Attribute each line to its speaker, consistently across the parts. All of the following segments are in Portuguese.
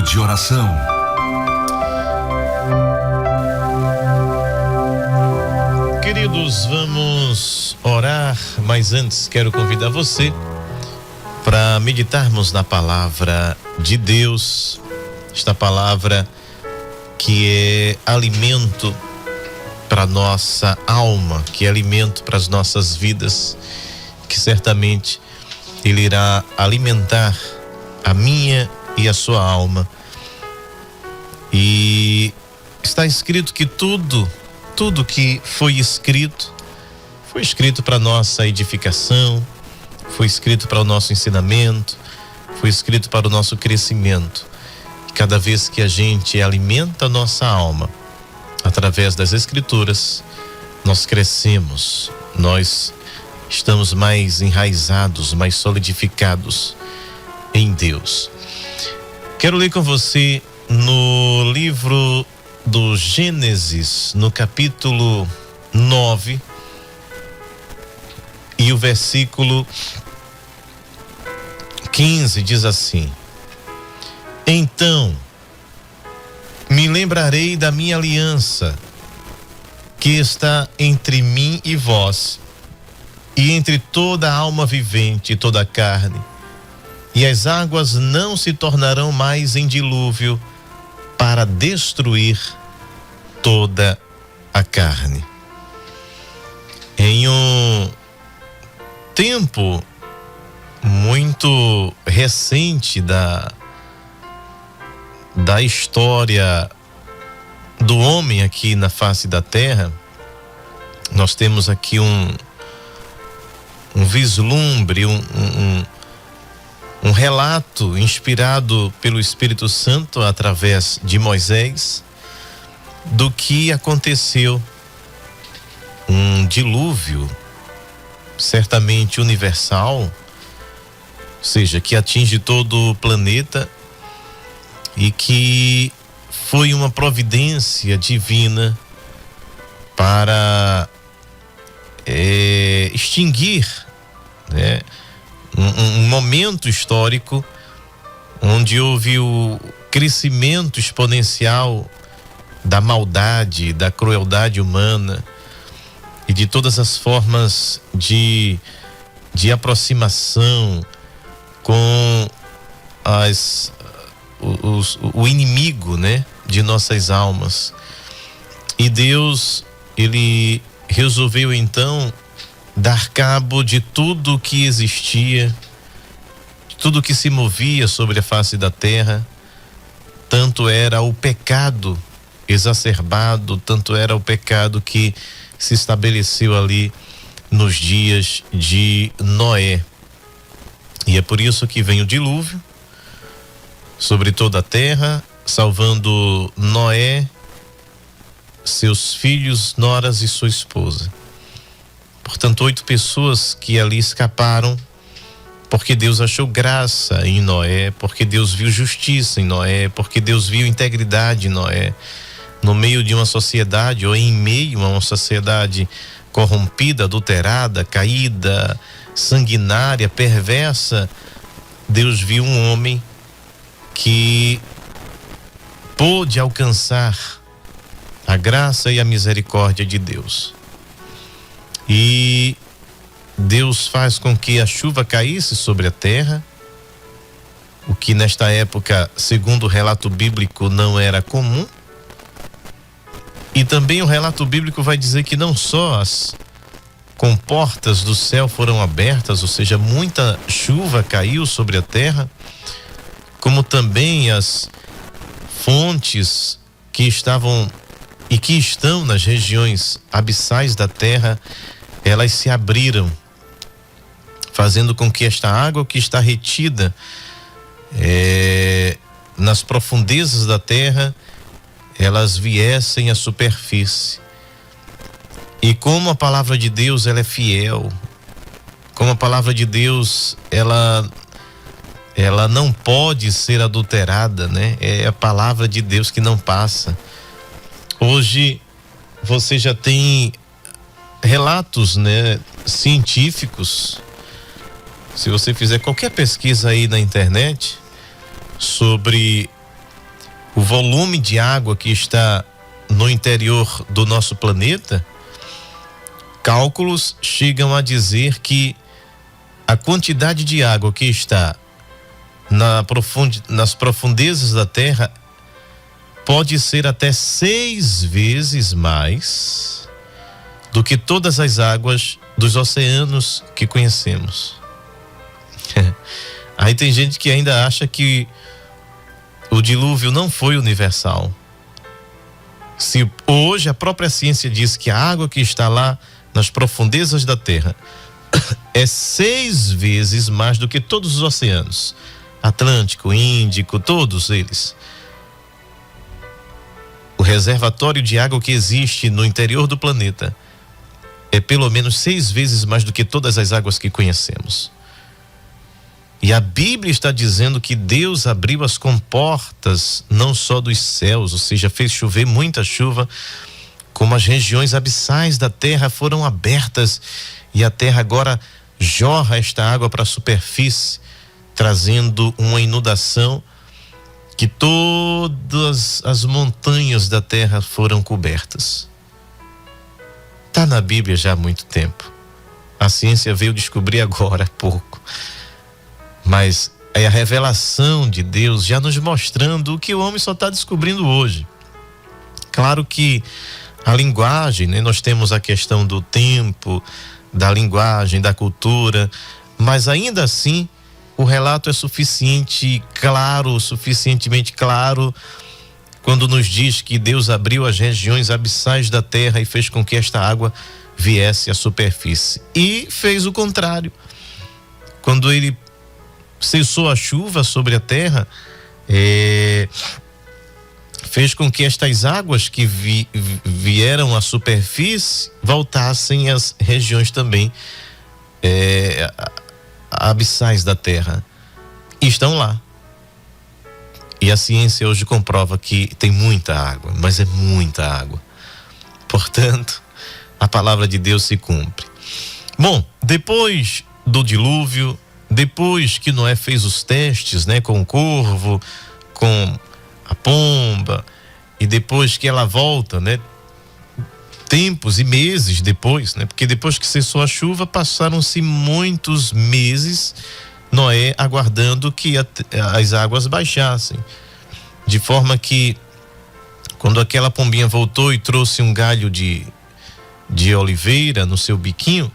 Speaker 1: Momento de oração.
Speaker 2: Queridos, vamos orar, mas antes quero convidar você para meditarmos na palavra de Deus, esta palavra que é alimento para nossa alma, que é alimento para as nossas vidas, que certamente Ele irá alimentar a minha e a sua alma. E está escrito que tudo que foi escrito para nossa edificação, foi escrito para o nosso ensinamento, foi escrito para o nosso crescimento. E cada vez que a gente alimenta a nossa alma através das Escrituras, nós crescemos, nós estamos mais enraizados, mais solidificados em Deus. Quero ler com você no livro do Gênesis, no capítulo 9, e o versículo 15 diz assim: Então me lembrarei da minha aliança que está entre mim e vós, e entre toda a alma vivente e toda a carne, e as águas não se tornarão mais em dilúvio para destruir toda a carne. Em um tempo muito recente da história do homem aqui na face da terra, nós temos aqui um vislumbre, um relato inspirado pelo Espírito Santo através de Moisés do que aconteceu, um dilúvio certamente universal, ou seja, que atinge todo o planeta e que foi uma providência divina para extinguir, né, um momento histórico onde houve o crescimento exponencial da maldade, da crueldade humana e de todas as formas de aproximação com o inimigo, né, de nossas almas. E Deus, Ele resolveu então dar cabo de tudo que existia, tudo que se movia sobre a face da terra. Tanto era o pecado exacerbado, tanto era o pecado que se estabeleceu ali nos dias de Noé. E é por isso que vem o dilúvio sobre toda a terra, salvando Noé, seus filhos, noras e sua esposa. Portanto, 8 pessoas que ali escaparam, porque Deus achou graça em Noé, porque Deus viu justiça em Noé, porque Deus viu integridade em Noé. No meio de uma sociedade, ou em meio a uma sociedade corrompida, adulterada, caída, sanguinária, perversa, Deus viu um homem que pôde alcançar a graça e a misericórdia de Deus. E Deus faz com que a chuva caísse sobre a terra, o que nesta época, segundo o relato bíblico, não era comum. E também o relato bíblico vai dizer que não só as comportas do céu foram abertas, ou seja, muita chuva caiu sobre a terra, como também as fontes que estavam e que estão nas regiões abissais da terra, elas se abriram, fazendo com que esta água que está retida nas profundezas da terra, elas viessem à superfície. E como a palavra de Deus, ela é fiel, como a palavra de Deus, ela não pode ser adulterada, né? É a palavra de Deus que não passa. Hoje você já tem relatos, né, científicos. Se você fizer qualquer pesquisa aí na internet sobre o volume de água que está no interior do nosso planeta, cálculos chegam a dizer que a quantidade de água que está nas profundezas da Terra pode ser até 6 vezes mais do que todas as águas dos oceanos que conhecemos. Aí tem gente que ainda acha que o dilúvio não foi universal. Se hoje a própria ciência diz que a água que está lá nas profundezas da Terra é 6 vezes mais do que todos os oceanos, Atlântico, Índico, todos eles. O reservatório de água que existe no interior do planeta é pelo menos 6 vezes mais do que todas as águas que conhecemos. E a Bíblia está dizendo que Deus abriu as comportas não só dos céus, ou seja, fez chover muita chuva, como as regiões abissais da terra foram abertas e a terra agora jorra esta água para a superfície, trazendo uma inundação que todas as montanhas da terra foram cobertas. Está na Bíblia já há muito tempo. A ciência veio descobrir agora há pouco. Mas é a revelação de Deus já nos mostrando o que o homem só está descobrindo hoje. Claro que a linguagem, né? Nós temos a questão do tempo, da linguagem, da cultura, mas ainda assim o relato é suficientemente claro, quando nos diz que Deus abriu as regiões abissais da terra e fez com que esta água viesse à superfície. E fez o contrário. Quando ele cessou a chuva sobre a terra, fez com que estas águas que vieram à superfície voltassem às regiões também abissais da terra. E estão lá. E a ciência hoje comprova que tem muita água, mas é muita água. Portanto, a palavra de Deus se cumpre. Bom, depois do dilúvio, depois que Noé fez os testes, né, com o corvo, com a pomba, e depois que ela volta, né, tempos e meses depois, né, porque depois que cessou a chuva, passaram-se muitos meses Noé aguardando que as águas baixassem, de forma que quando aquela pombinha voltou e trouxe um galho de oliveira no seu biquinho,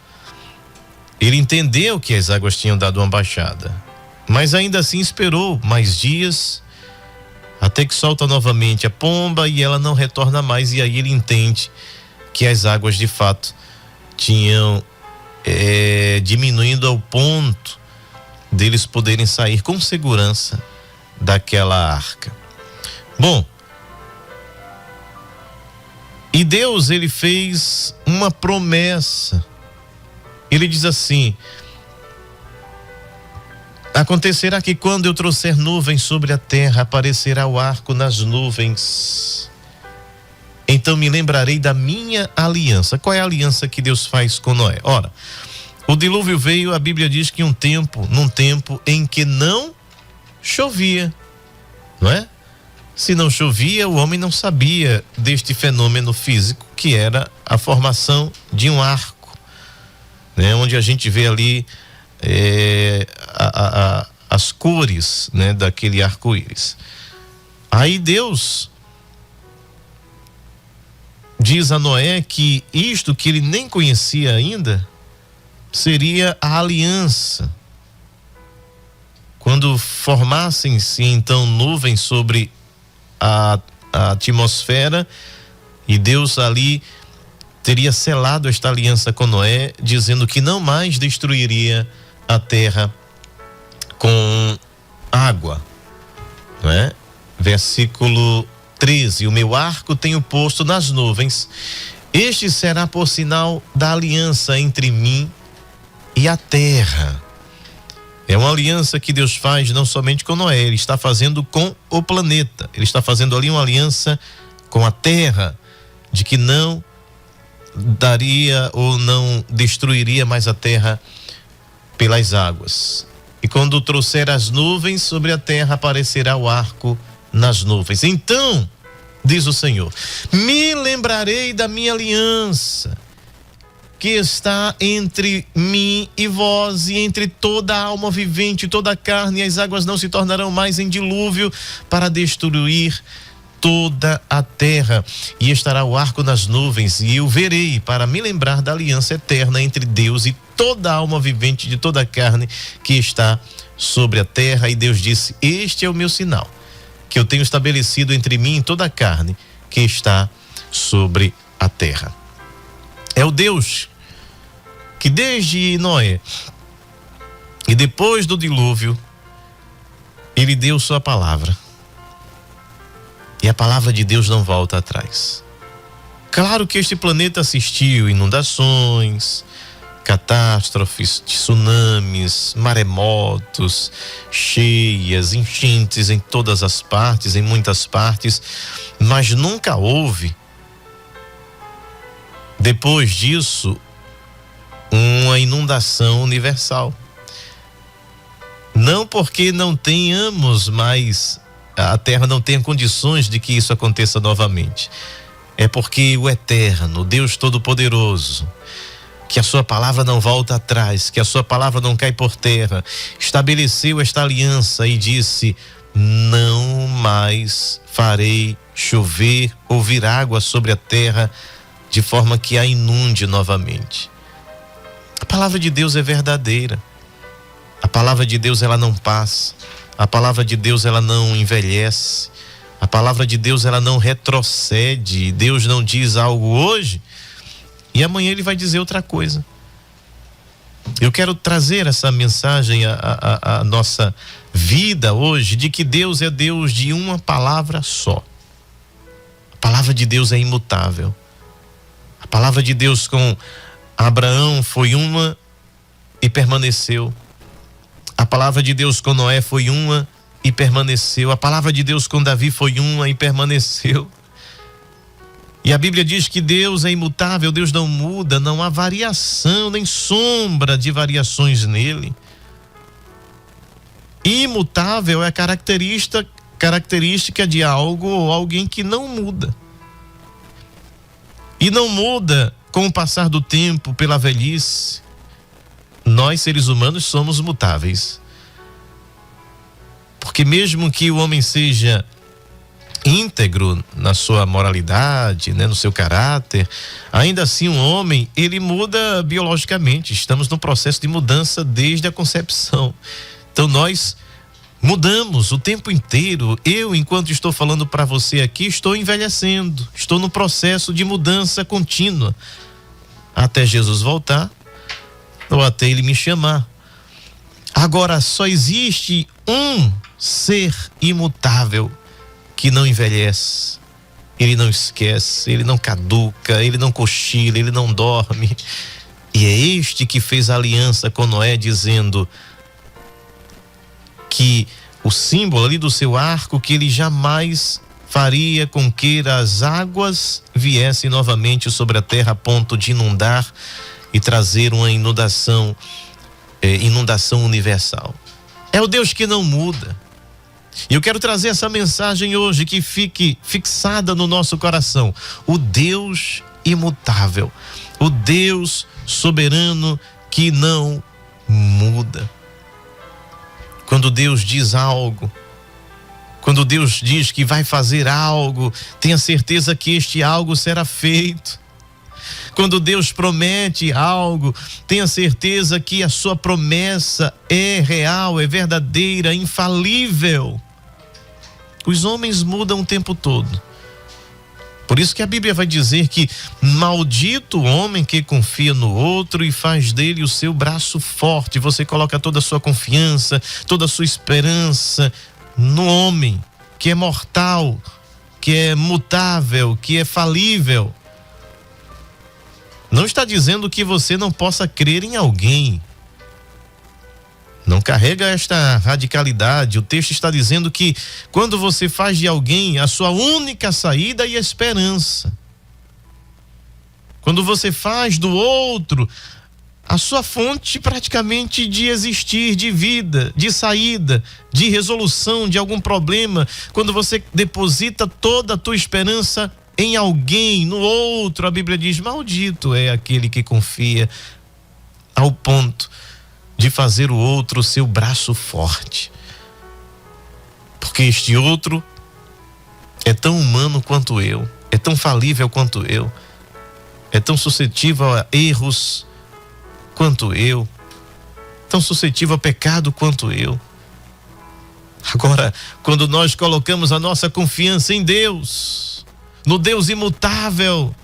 Speaker 2: ele entendeu que as águas tinham dado uma baixada, mas ainda assim esperou mais dias, até que solta novamente a pomba e ela não retorna mais, e aí ele entende que as águas de fato tinham diminuindo ao ponto deles poderem sair com segurança daquela arca. Bom, e Deus, ele fez uma promessa. Ele diz assim: acontecerá que quando eu trouxer nuvens sobre a terra, aparecerá o arco nas nuvens. Então me lembrarei da minha aliança. Qual é a aliança que Deus faz com Noé? Ora, o dilúvio veio, a Bíblia diz que num tempo em que não chovia, não é? Se não chovia, o homem não sabia deste fenômeno físico que era a formação de um arco, né? Onde a gente vê ali as cores, né, daquele arco-íris. Aí Deus diz a Noé que isto que ele nem conhecia ainda seria a aliança. Quando formassem-se então nuvens sobre a atmosfera, e Deus ali teria selado esta aliança com Noé, dizendo que não mais destruiria a terra com água, não é? Versículo 13: o meu arco tenho posto nas nuvens, este será por sinal da aliança entre mim e a terra. É uma aliança que Deus faz não somente com Noé, ele está fazendo com o planeta, ele está fazendo ali uma aliança com a terra, de que não daria ou não destruiria mais a terra pelas águas. E quando trouxer as nuvens sobre a terra, aparecerá o arco nas nuvens. Então, diz o Senhor, me lembrarei da minha aliança, que está entre mim e vós, e entre toda a alma vivente, toda a carne, e as águas não se tornarão mais em dilúvio para destruir toda a terra. E estará o arco nas nuvens, e eu verei para me lembrar da aliança eterna entre Deus e toda a alma vivente de toda a carne que está sobre a terra. E Deus disse: este é o meu sinal, que eu tenho estabelecido entre mim e toda a carne que está sobre a terra. É o Deus que desde Noé e depois do dilúvio, ele deu sua palavra. E a palavra de Deus não volta atrás. Claro que este planeta assistiu inundações, catástrofes, tsunamis, maremotos, cheias, enchentes em todas as partes, em muitas partes, mas nunca houve, depois disso, uma inundação universal. Não porque não tenhamos mais, a terra não tenha condições de que isso aconteça novamente. É porque o Eterno, Deus Todo-Poderoso, que a sua palavra não volta atrás, que a sua palavra não cai por terra, estabeleceu esta aliança e disse: não mais farei chover ou vir água sobre a terra de forma que a inunde novamente. A palavra de Deus é verdadeira. A palavra de Deus, ela não passa. A palavra de Deus, ela não envelhece. A palavra de Deus, ela não retrocede. Deus não diz algo hoje e amanhã ele vai dizer outra coisa. Eu quero trazer essa mensagem à nossa vida hoje, de que Deus é Deus de uma palavra só. A palavra de Deus é imutável. A palavra de Deus com Abraão foi uma e permaneceu. A palavra de Deus com Noé foi uma e permaneceu. A palavra de Deus com Davi foi uma e permaneceu. E a Bíblia diz que Deus é imutável, Deus não muda, não há variação, nem sombra de variações nele. Imutável é a característica de algo ou alguém que não muda. E não muda com o passar do tempo, pela velhice. Nós, seres humanos, somos mutáveis. Porque mesmo que o homem seja íntegro na sua moralidade, né, no seu caráter, ainda assim um homem, ele muda biologicamente. Estamos num processo de mudança desde a concepção. Então nós mudamos o tempo inteiro. Eu, enquanto estou falando para você aqui, estou envelhecendo, estou no processo de mudança contínua, até Jesus voltar ou até ele me chamar. Agora, só existe um ser imutável que não envelhece, ele não esquece, ele não caduca, ele não cochila, ele não dorme. E é este que fez a aliança com Noé, dizendo que o símbolo ali do seu arco, que ele jamais faria com que as águas viessem novamente sobre a terra a ponto de inundar e trazer uma inundação universal. É o Deus que não muda. E eu quero trazer essa mensagem hoje, que fique fixada no nosso coração. O Deus imutável, o Deus soberano que não muda. Quando Deus diz algo, quando Deus diz que vai fazer algo, tenha certeza que este algo será feito. Quando Deus promete algo, tenha certeza que a sua promessa é real, é verdadeira, infalível. Os homens mudam o tempo todo. Por isso que a Bíblia vai dizer que maldito o homem que confia no outro e faz dele o seu braço forte. Você coloca toda a sua confiança, toda a sua esperança no homem, que é mortal, que é mutável, que é falível. Não está dizendo que você não possa crer em alguém. Não carrega esta radicalidade. O texto está dizendo que quando você faz de alguém a sua única saída e esperança, quando você faz do outro a sua fonte praticamente de existir, de vida, de saída, de resolução de algum problema. Quando você deposita toda a tua esperança em alguém, no outro, a Bíblia diz: maldito é aquele que confia ao ponto de fazer o outro seu braço forte. Porque este outro é tão humano quanto eu, é tão falível quanto eu, é tão suscetível a erros quanto eu, tão suscetível a pecado quanto eu. Agora, quando nós colocamos a nossa confiança em Deus, no Deus imutável,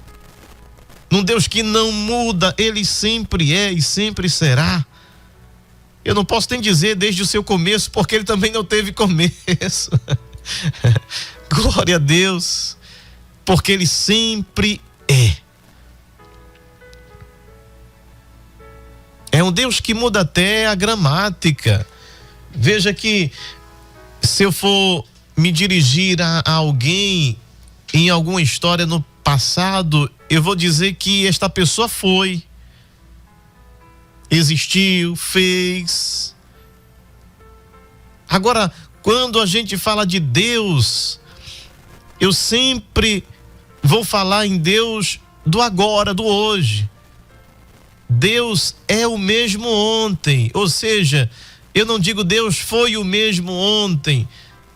Speaker 2: num Deus que não muda, Ele sempre é e sempre será. Eu não posso nem dizer desde o seu começo, porque Ele também não teve começo. Glória a Deus, porque Ele sempre é. É um Deus que muda até a gramática. Veja que se eu for me dirigir a alguém em alguma história no passado, eu vou dizer que esta pessoa foi, existiu, fez. Agora, quando a gente fala de Deus, eu sempre vou falar em Deus do agora, do hoje. Deus é o mesmo ontem, ou seja, eu não digo Deus foi o mesmo ontem,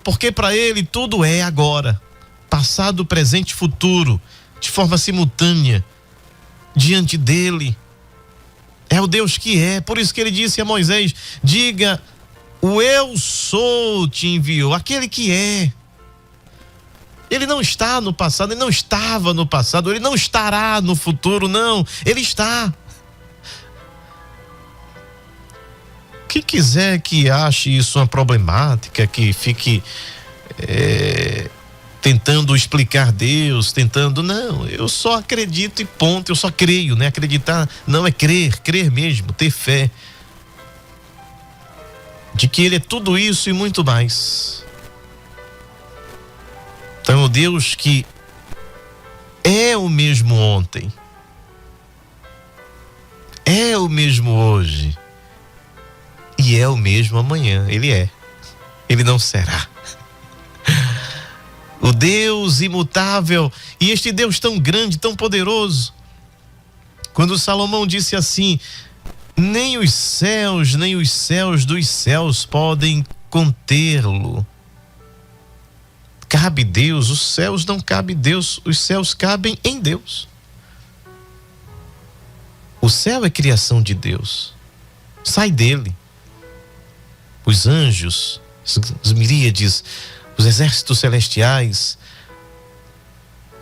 Speaker 2: porque para Ele tudo é agora, passado, presente e futuro, de forma simultânea, diante dEle. É o Deus que é, por isso que Ele disse a Moisés: diga, o eu sou te enviou, aquele que é. Ele não está no passado, Ele não estava no passado, Ele não estará no futuro, não, Ele está. Quem quiser que ache isso uma problemática, que fique tentando explicar Deus, não, eu só acredito e ponto, eu só creio, né? Acreditar não é crer mesmo, ter fé de que Ele é tudo isso e muito mais. Então, o Deus que é o mesmo ontem, é o mesmo hoje e é o mesmo amanhã. Ele é, Ele não será. O Deus imutável, e este Deus tão grande, tão poderoso, quando Salomão disse assim: nem os céus dos céus podem contê-lo. Cabe Deus, os céus não cabe Deus, os céus cabem em Deus. O céu é criação de Deus, sai dele. Os anjos, os miríades, os exércitos celestiais,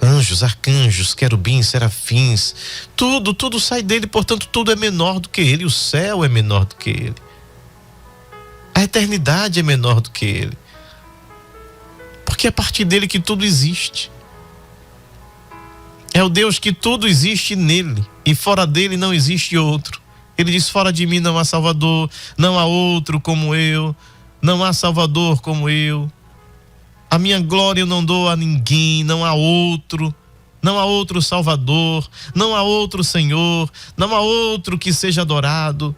Speaker 2: anjos, arcanjos, querubins, serafins, tudo sai dele, portanto tudo é menor do que ele. O céu é menor do que ele, a eternidade é menor do que ele, porque é a partir dele que tudo existe. É o Deus que tudo existe nele, e fora dele não existe outro. Ele diz: fora de mim não há Salvador, não há outro como eu, não há Salvador como eu. A minha glória eu não dou a ninguém, não há outro Salvador, não há outro Senhor, não há outro que seja adorado,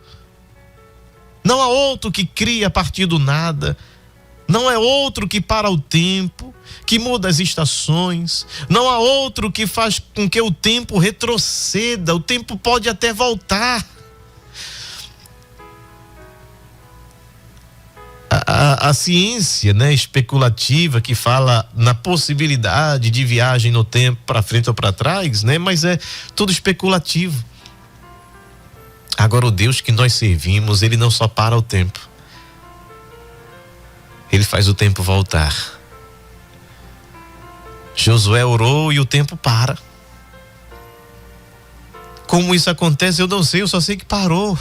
Speaker 2: não há outro que cria a partir do nada, não é outro que para o tempo, que muda as estações, não há outro que faz com que o tempo retroceda. O tempo pode até voltar. A ciência, né, especulativa, que fala na possibilidade de viagem no tempo para frente ou para trás, né, mas é tudo especulativo. Agora, o Deus que nós servimos, Ele não só para o tempo, Ele faz o tempo voltar. Josué orou e o tempo para. Como isso acontece, eu não sei, eu só sei que parou.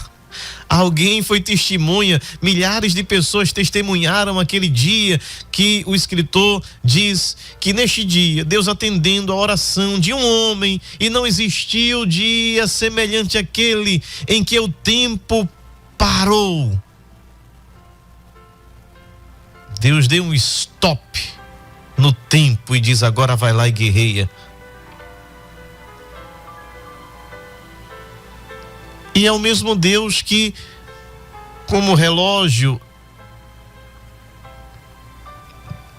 Speaker 2: Alguém foi testemunha, milhares de pessoas testemunharam aquele dia que o escritor diz que neste dia, Deus atendendo a oração de um homem, e não existiu dia semelhante àquele em que o tempo parou. Deus deu um stop no tempo e diz: agora vai lá e guerreia. E é o mesmo Deus que, como o relógio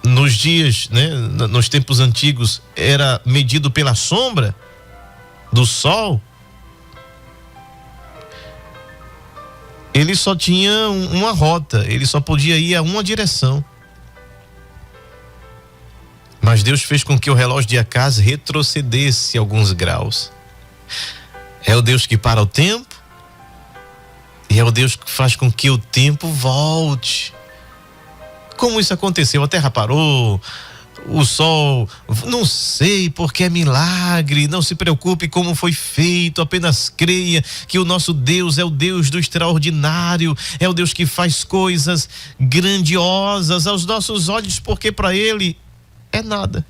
Speaker 2: nos dias, né, nos tempos antigos, era medido pela sombra do sol, ele só tinha uma rota, ele só podia ir a uma direção. Mas Deus fez com que o relógio de Acás retrocedesse alguns graus. É o Deus que para o tempo, e é o Deus que faz com que o tempo volte. Como isso aconteceu? A terra parou, o sol, não sei, porque é milagre. Não se preocupe como foi feito, apenas creia que o nosso Deus é o Deus do extraordinário, é o Deus que faz coisas grandiosas aos nossos olhos, porque para Ele é nada.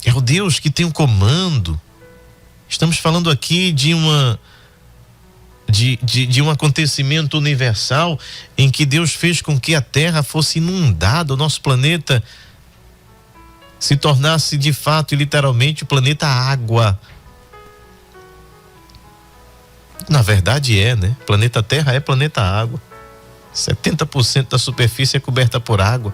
Speaker 2: É o Deus que tem o comando. Estamos falando aqui de um acontecimento universal em que Deus fez com que a terra fosse inundada, o nosso planeta se tornasse de fato e literalmente o planeta água. Na verdade né? Planeta Terra é planeta água. 70% da superfície é coberta por água.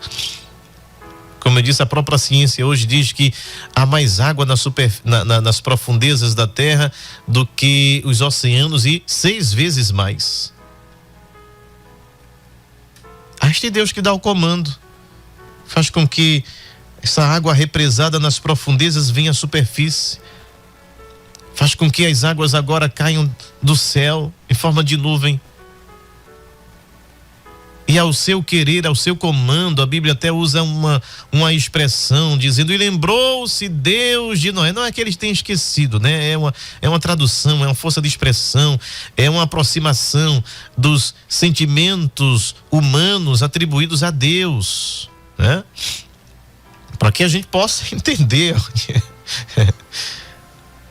Speaker 2: Como eu disse, a própria ciência hoje diz que há mais água nas profundezas da Terra do que os oceanos, e 6 vezes mais. Este Deus que dá o comando faz com que essa água represada nas profundezas venha à superfície, faz com que as águas agora caiam do céu em forma de nuvem. E ao seu querer, ao seu comando, a Bíblia até usa uma expressão dizendo: e lembrou-se Deus de Noé. Não é que eles tenham esquecido, né? É uma tradução, é uma força de expressão, é uma aproximação dos sentimentos humanos atribuídos a Deus, né? Para que a gente possa entender.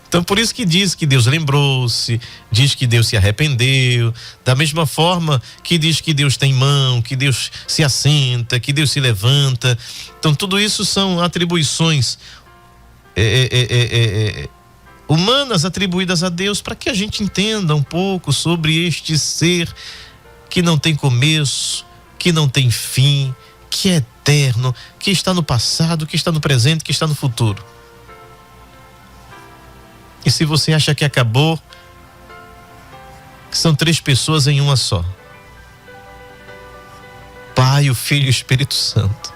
Speaker 2: Então, por isso que diz que Deus lembrou-se, diz que Deus se arrependeu, da mesma forma que diz que Deus tem mão, que Deus se assenta, que Deus se levanta. Então, tudo isso são atribuições humanas atribuídas a Deus, para que a gente entenda um pouco sobre este ser que não tem começo, que não tem fim, que é eterno, que está no passado, que está no presente, que está no futuro. E se você acha que acabou, que são 3 pessoas em uma só: Pai, o Filho e o Espírito Santo.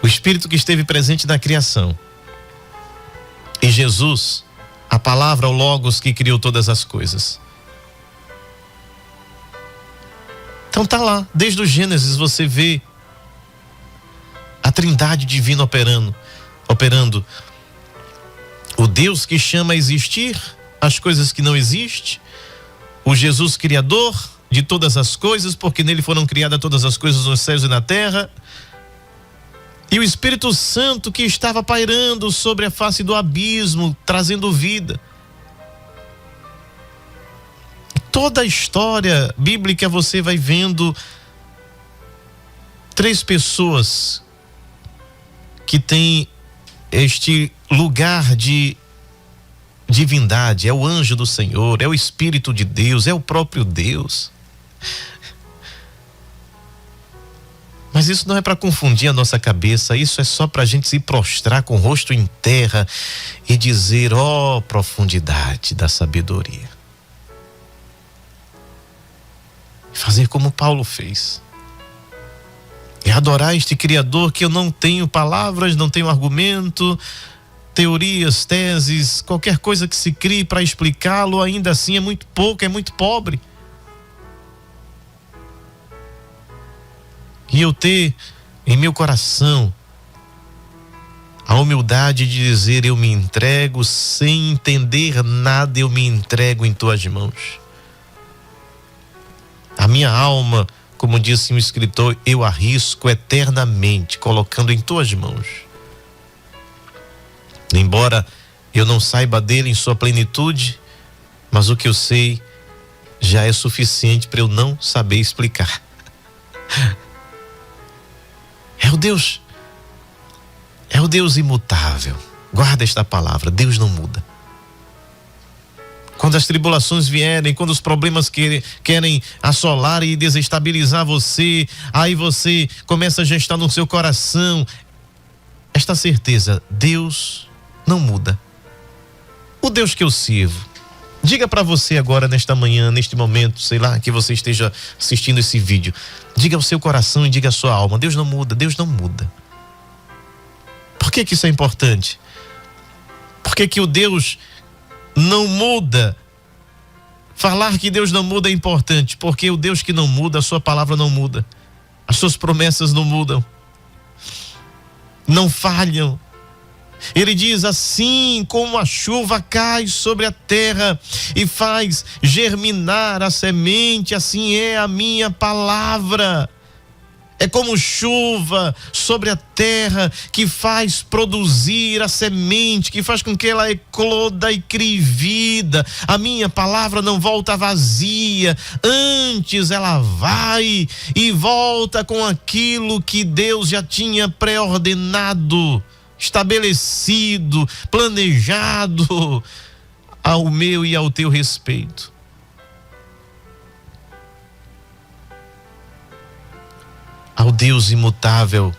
Speaker 2: O Espírito que esteve presente na criação, e Jesus, a palavra, o Logos que criou todas as coisas. Então tá lá, desde o Gênesis você vê a Trindade divina operando. O Deus que chama a existir as coisas que não existem, o Jesus Criador de todas as coisas, porque nele foram criadas todas as coisas nos céus e na terra, e o Espírito Santo que estava pairando sobre a face do abismo, trazendo vida. Toda a história bíblica você vai vendo 3 pessoas que têm este lugar de divindade. É o anjo do Senhor, é o Espírito de Deus, é o próprio Deus. Mas isso não é para confundir a nossa cabeça, isso é só para a gente se prostrar com o rosto em terra e dizer: ó, profundidade da sabedoria. Fazer como Paulo fez. É adorar este Criador que eu não tenho palavras, não tenho argumento, teorias, teses, qualquer coisa que se crie para explicá-lo, ainda assim é muito pouco, é muito pobre. E eu ter em meu coração a humildade de dizer: eu me entrego sem entender nada, eu me entrego em tuas mãos. A minha alma, como disse um escritor, eu arrisco eternamente, colocando em tuas mãos. Embora eu não saiba dele em sua plenitude, mas o que eu sei já é suficiente para eu não saber explicar. É o Deus imutável, Guarda esta palavra: Deus não muda. Quando as tribulações vierem, quando os problemas querem assolar e desestabilizar você, aí você começa a gestar no seu coração esta certeza: Deus não muda. O Deus que eu sirvo. Diga para você agora, nesta manhã, neste momento, sei lá, que você esteja assistindo esse vídeo. Diga ao seu coração e diga à sua alma: Deus não muda, Deus não muda. Por que isso é importante? Por que o Deus não muda? Falar que Deus não muda é importante, porque o Deus que não muda, a sua palavra não muda, as suas promessas não mudam, não falham. Ele diz: assim como a chuva cai sobre a terra e faz germinar a semente, assim é a minha palavra. É como chuva sobre a terra que faz produzir a semente, que faz com que ela ecloda e crie vida. A minha palavra não volta vazia, antes ela vai e volta com aquilo que Deus já tinha pré-ordenado, estabelecido, planejado ao meu e ao teu respeito. Ao Deus imutável,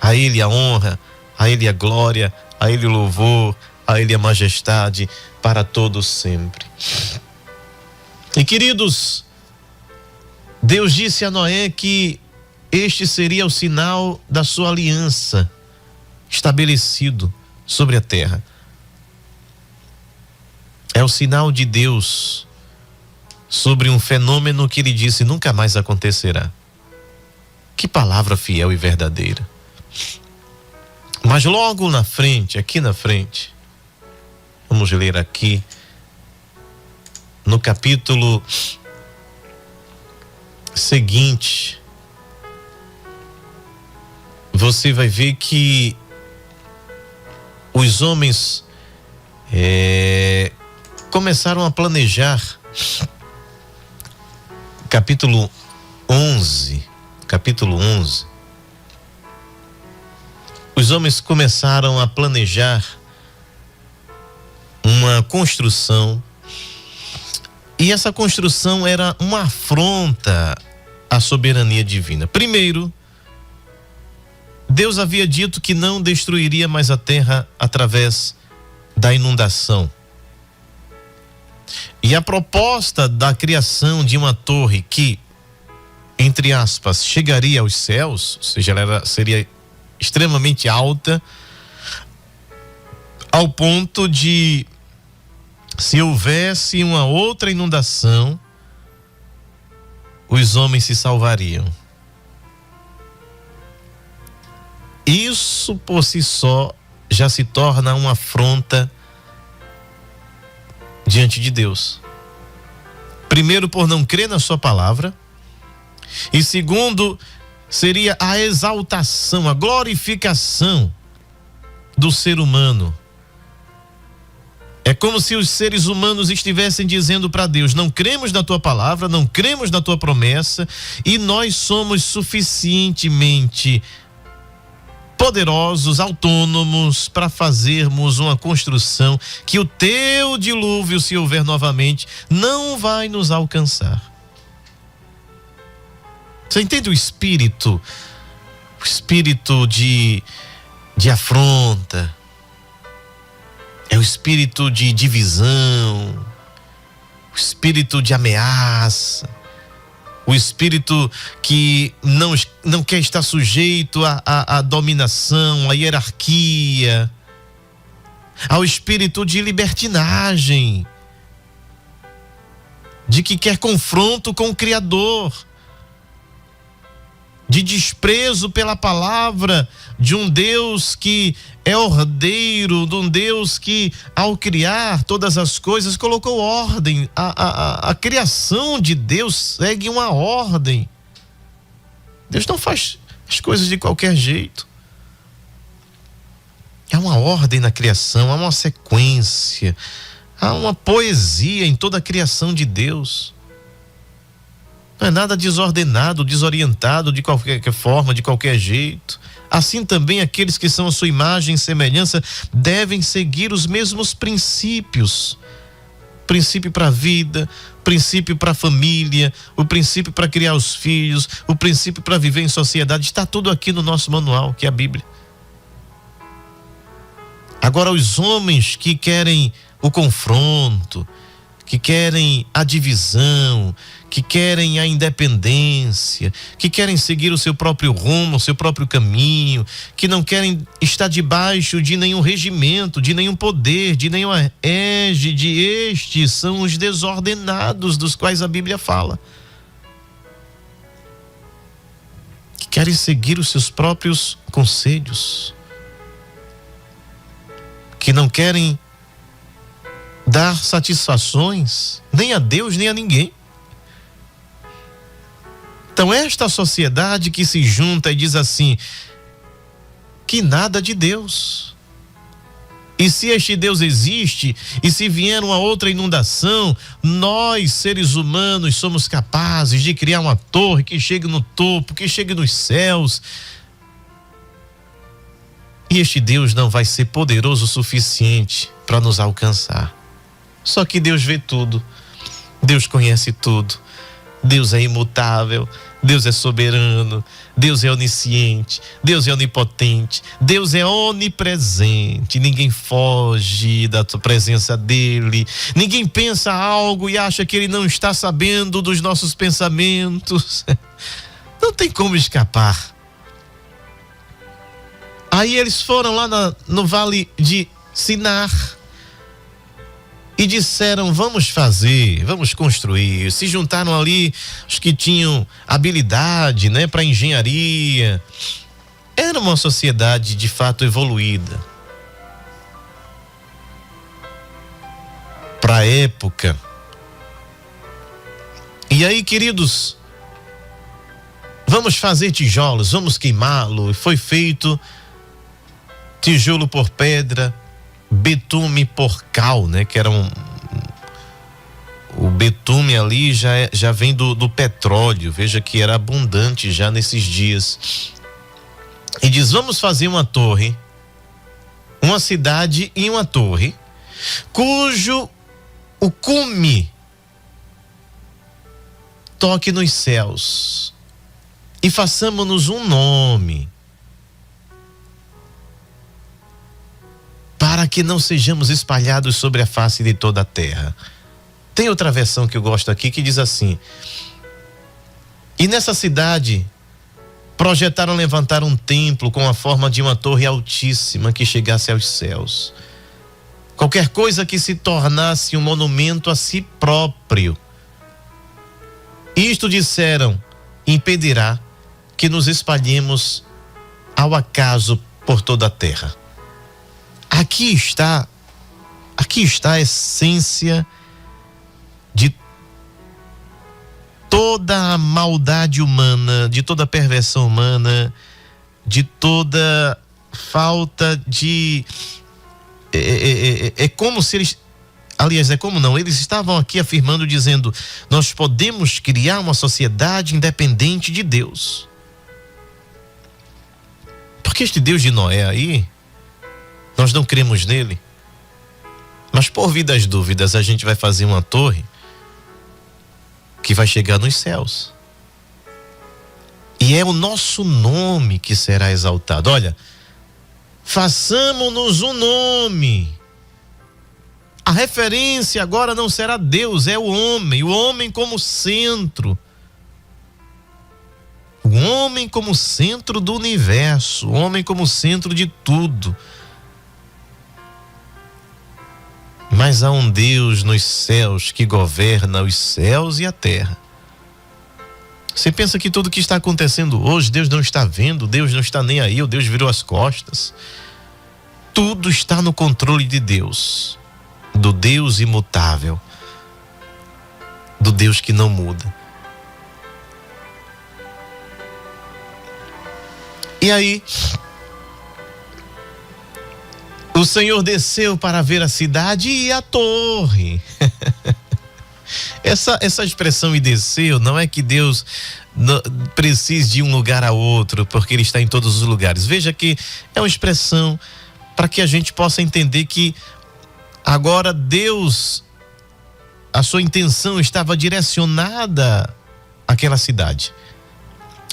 Speaker 2: a Ele a honra, a Ele a glória, a Ele o louvor, a Ele a majestade para todos sempre. E queridos, Deus disse a Noé que este seria o sinal da sua aliança estabelecido sobre a terra. É o sinal de Deus sobre um fenômeno que Ele disse nunca mais acontecerá. Que palavra fiel e verdadeira. Mas logo na frente, aqui na frente, vamos ler aqui no capítulo seguinte, você vai ver que os homens começaram a planejar. Capítulo 11. Os homens começaram a planejar uma construção, e essa construção era uma afronta à soberania divina. Primeiro, Deus havia dito que não destruiria mais a terra através da inundação. E a proposta da criação de uma torre que, entre aspas, chegaria aos céus, ou seja, ela seria extremamente alta, ao ponto de, se houvesse uma outra inundação, os homens se salvariam. Isso por si só já se torna uma afronta diante de Deus. Primeiro, por não crer na sua palavra. E segundo, seria a exaltação, a glorificação do ser humano. É como se os seres humanos estivessem dizendo para Deus: não cremos na tua palavra, não cremos na tua promessa, e nós somos suficientemente poderosos, autônomos para fazermos uma construção que o teu dilúvio, se houver novamente, não vai nos alcançar. Você entende o espírito? O espírito de afronta. É o espírito de divisão. O espírito de ameaça. O espírito que não quer estar sujeito à dominação, à hierarquia. Ao espírito de libertinagem. De que quer confronto com o Criador. De desprezo pela palavra de um Deus que é ordeiro, de um Deus que, ao criar todas as coisas, colocou ordem. A criação de Deus segue uma ordem. Deus não faz as coisas de qualquer jeito. Há uma ordem na criação, há uma sequência, há uma poesia em toda a criação de Deus. Não é nada desordenado, desorientado de qualquer forma, de qualquer jeito. Assim também aqueles que são a sua imagem e semelhança devem seguir os mesmos princípios. Princípio para a vida, princípio para a família, o princípio para criar os filhos, o princípio para viver em sociedade. Está tudo aqui no nosso manual, que é a Bíblia. Agora, os homens que querem o confronto, que querem a divisão, que querem a independência, que querem seguir o seu próprio rumo, o seu próprio caminho, que não querem estar debaixo de nenhum regimento, de nenhum poder, de nenhuma égide, estes são os desordenados dos quais a Bíblia fala. Que querem seguir os seus próprios conselhos, que não querem dar satisfações nem a Deus nem a ninguém. Então esta sociedade que se junta e diz assim, que nada de Deus. E se este Deus existe, e se vier uma outra inundação, nós seres humanos somos capazes de criar uma torre que chegue no topo, que chegue nos céus. E este Deus não vai ser poderoso o suficiente para nos alcançar. Só que Deus vê tudo, Deus conhece tudo, Deus é imutável, Deus é soberano, Deus é onisciente, Deus é onipotente, Deus é onipresente. Ninguém foge da presença dele, ninguém pensa algo e acha que ele não está sabendo dos nossos pensamentos. Não tem como escapar. Aí eles foram lá no vale de Sinar e disseram, vamos fazer, vamos construir. Se juntaram ali os que tinham habilidade, né, para engenharia. Era uma sociedade de fato evoluída. Para a época. E aí, queridos, vamos fazer tijolos, vamos queimá-lo. E foi feito tijolo por pedra, betume por cal, né? Que era o betume ali já vem do petróleo. Veja que era abundante já nesses dias. E diz, vamos fazer uma torre, uma cidade e uma torre, cujo o cume toque nos céus, e façamos-nos um nome, para que não sejamos espalhados sobre a face de toda a terra. Tem outra versão que eu gosto aqui que diz assim: e nessa cidade projetaram levantar um templo com a forma de uma torre altíssima que chegasse aos céus. Qualquer coisa que se tornasse um monumento a si próprio. Isto, disseram, impedirá que nos espalhemos ao acaso por toda a terra. Aqui está a essência de toda a maldade humana, de toda a perversão humana, de toda falta de... É como se eles... Aliás, eles estavam aqui afirmando, dizendo, nós podemos criar uma sociedade independente de Deus. Porque este Deus de Noé aí, nós não cremos nele. Mas por via das dúvidas, a gente vai fazer uma torre que vai chegar nos céus. E é o nosso nome que será exaltado. Olha, façamos-nos um nome. A referência agora não será Deus, é o homem como centro. O homem como centro do universo, o homem como centro de tudo. Mas há um Deus nos céus que governa os céus e a terra. Você pensa que tudo que está acontecendo hoje, Deus não está vendo, Deus não está nem aí, o Deus virou as costas. Tudo está no controle de Deus, do Deus imutável, do Deus que não muda. E aí, o Senhor desceu para ver a cidade e a torre. Essa expressão "e desceu" não é que Deus precise de um lugar a outro, porque ele está em todos os lugares. Veja que é uma expressão para que a gente possa entender que agora Deus, a sua intenção estava direcionada àquela cidade,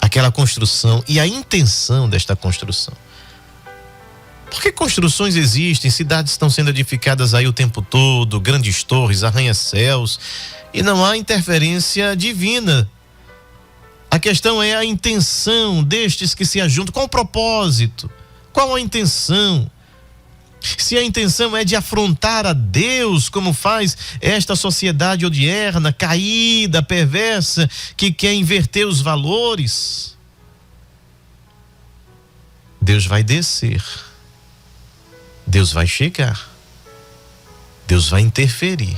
Speaker 2: àquela construção e a intenção desta construção. Porque construções existem, cidades estão sendo edificadas aí o tempo todo, grandes torres, arranha-céus, e não há interferência divina. A questão é a intenção destes que se ajuntam. Qual o propósito? Qual a intenção? Se a intenção é de afrontar a Deus, como faz esta sociedade odierna, caída, perversa, que quer inverter os valores, Deus vai descer. Deus vai chegar, Deus vai interferir.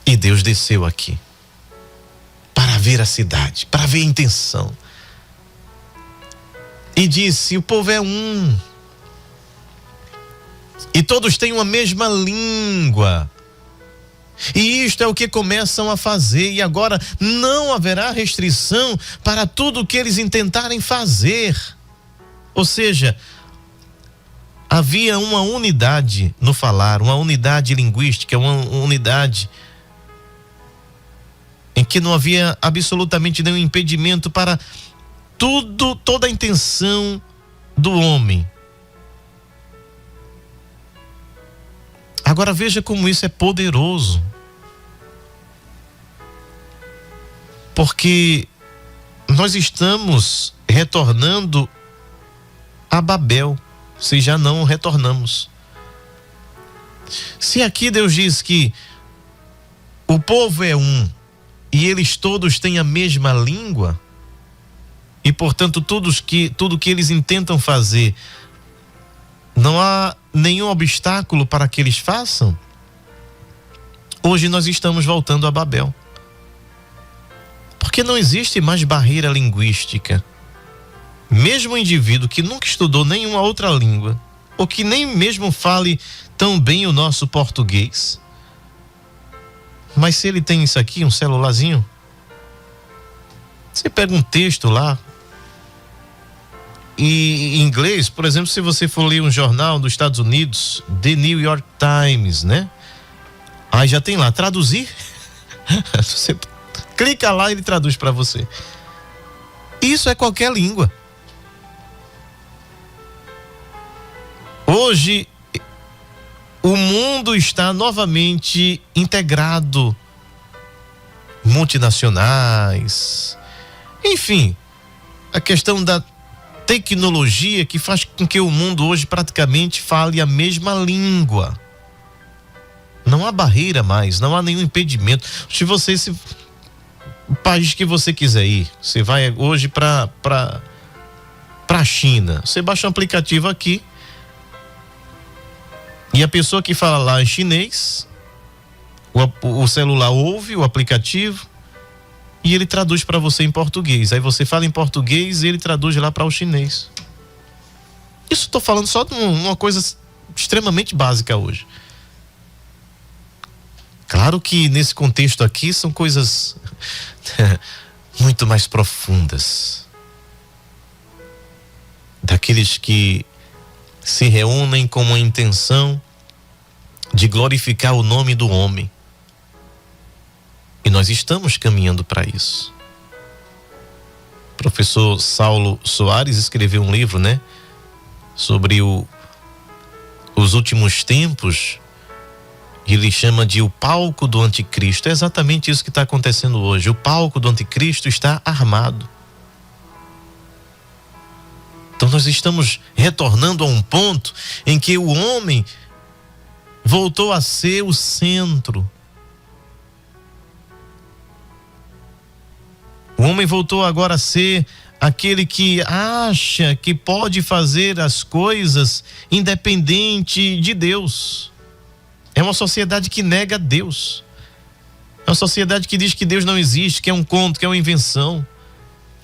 Speaker 2: E Deus desceu aqui para ver a cidade, para ver a intenção. E disse: o povo é um, e todos têm uma mesma língua. E isto é o que começam a fazer, e agora não haverá restrição para tudo o que eles intentarem fazer. Ou seja, havia uma unidade no falar, uma unidade linguística, uma unidade em que não havia absolutamente nenhum impedimento para toda a intenção do homem. Agora veja como isso é poderoso. Porque nós estamos retornando a Babel, se já não retornamos. Se aqui Deus diz que o povo é um e eles todos têm a mesma língua, e portanto tudo que eles intentam fazer, não há nenhum obstáculo para que eles façam, hoje nós estamos voltando a Babel. Porque não existe mais barreira linguística. Mesmo o indivíduo que nunca estudou nenhuma outra língua, ou que nem mesmo fale tão bem o nosso português, mas se ele tem isso aqui, um celularzinho, você pega um texto lá, e em inglês, por exemplo, se você for ler um jornal dos Estados Unidos, The New York Times, né? Aí já tem lá, traduzir. Você clica lá e ele traduz para você. Isso é qualquer língua. Hoje, o mundo está novamente integrado, multinacionais, enfim, a questão da tecnologia que faz com que o mundo hoje praticamente fale a mesma língua. Não há barreira mais, não há nenhum impedimento. O país que você quiser ir, você vai hoje para a China, você baixa um aplicativo aqui, e a pessoa que fala lá em chinês, o celular ouve o aplicativo e ele traduz para você em português. Aí você fala em português e ele traduz lá para o chinês. Isso estou falando só de uma coisa extremamente básica hoje. Claro que nesse contexto aqui são coisas muito mais profundas. Daqueles que se reúnem com uma intenção de glorificar o nome do homem. E nós estamos caminhando para isso. O professor Saulo Soares escreveu um livro, né? Sobre os últimos tempos. Ele chama de o palco do anticristo. É exatamente isso que está acontecendo hoje. O palco do anticristo está armado. Então nós estamos retornando a um ponto em que o homem voltou a ser o centro. O homem voltou agora a ser aquele que acha que pode fazer as coisas independente de Deus. É uma sociedade que nega Deus. É uma sociedade que diz que Deus não existe, que é um conto, que é uma invenção.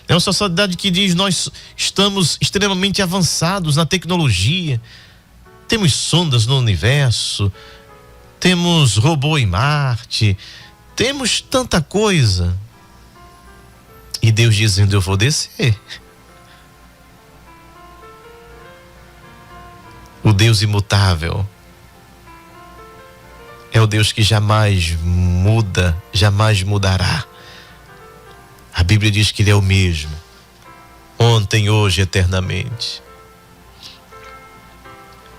Speaker 2: É uma sociedade que diz: nós estamos extremamente avançados na tecnologia, temos sondas no universo, temos robô em Marte, temos tanta coisa. E Deus dizendo: eu vou descer. O Deus imutável é o Deus que jamais muda, jamais mudará. A Bíblia diz que Ele é o mesmo, ontem, hoje, eternamente.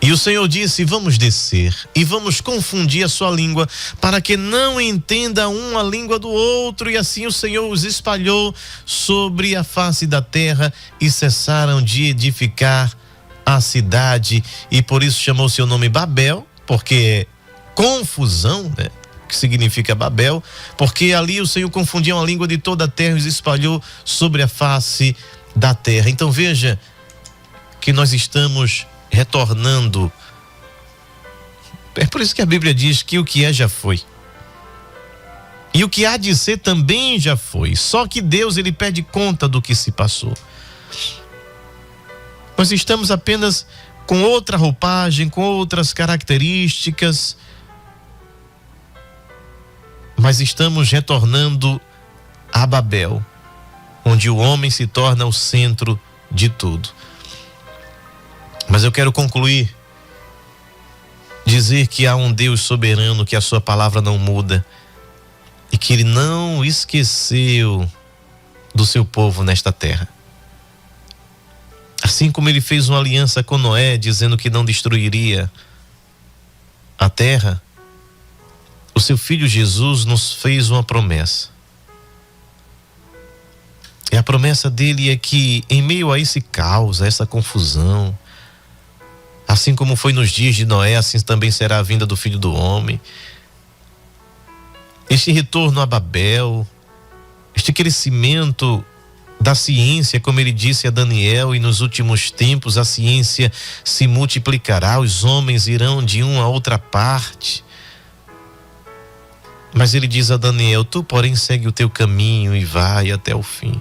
Speaker 2: E o Senhor disse: vamos descer e vamos confundir a sua língua, para que não entenda um a língua do outro. E assim o Senhor os espalhou sobre a face da terra e cessaram de edificar a cidade. E por isso chamou seu nome Babel, porque é confusão, né? Que significa Babel, porque ali o Senhor confundia a língua de toda a terra e os espalhou sobre a face da terra. Então veja que nós estamos retornando. É por isso que a Bíblia diz que o que é já foi, e o que há de ser também já foi. Só que Deus, Ele pede conta do que se passou. Nós estamos apenas com outra roupagem, com outras características, mas estamos retornando a Babel, onde o homem se torna o centro de tudo. Mas eu quero concluir, dizer que há um Deus soberano, que a sua palavra não muda e que Ele não esqueceu do seu povo nesta terra. Assim como Ele fez uma aliança com Noé, dizendo que não destruiria a terra, o seu Filho Jesus nos fez uma promessa. E a promessa dele é que, em meio a esse caos, a essa confusão, assim como foi nos dias de Noé, assim também será a vinda do Filho do Homem. Este retorno a Babel, este crescimento da ciência, como ele disse a Daniel, e nos últimos tempos a ciência se multiplicará, os homens irão de uma a outra parte. Mas ele diz a Daniel: tu, porém, segue o teu caminho e vai até o fim.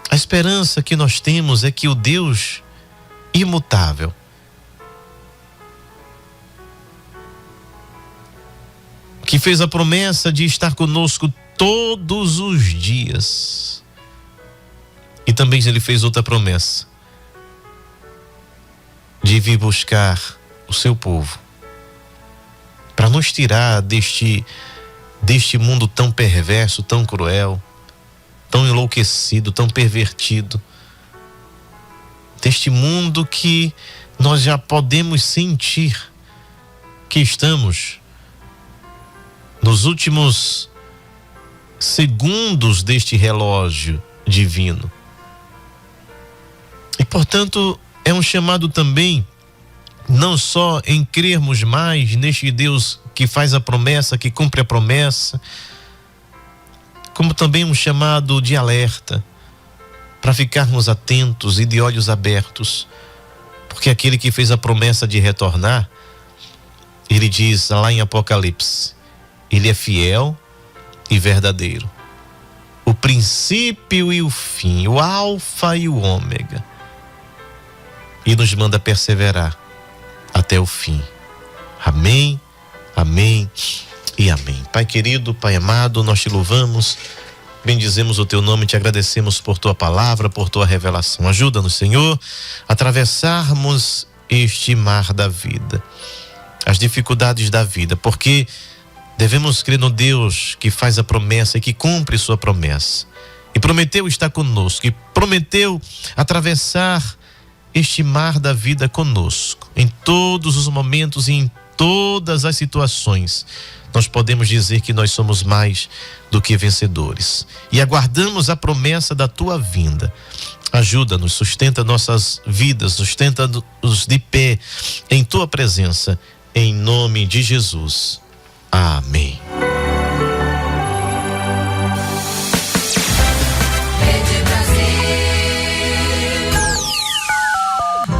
Speaker 2: A esperança que nós temos é que o Deus imutável, que fez a promessa de estar conosco todos os dias, e também Ele fez outra promessa de vir buscar o seu povo para nos tirar deste mundo tão perverso, tão cruel, tão enlouquecido, tão pervertido, deste mundo que nós já podemos sentir que estamos nos últimos segundos deste relógio divino. E portanto é um chamado também, não só em crermos mais neste Deus que faz a promessa, que cumpre a promessa, como também um chamado de alerta, para ficarmos atentos e de olhos abertos, porque aquele que fez a promessa de retornar, ele diz lá em Apocalipse: Ele é fiel e verdadeiro, o princípio e o fim, o alfa e o ômega, e nos manda perseverar até o fim. Amém, amém e amém. Pai querido, Pai amado, nós te louvamos, bendizemos o teu nome, te agradecemos por tua palavra, por tua revelação. Ajuda-nos, Senhor, a atravessarmos este mar da vida, as dificuldades da vida, porque devemos crer no Deus que faz a promessa e que cumpre sua promessa, e prometeu estar conosco, e prometeu atravessar este mar da vida conosco, em todos os momentos e em todas as situações. Nós podemos dizer que nós somos mais do que vencedores e aguardamos a promessa da tua vinda. Ajuda-nos, sustenta nossas vidas, sustenta-nos de pé em tua presença, em nome de Jesus. Amém.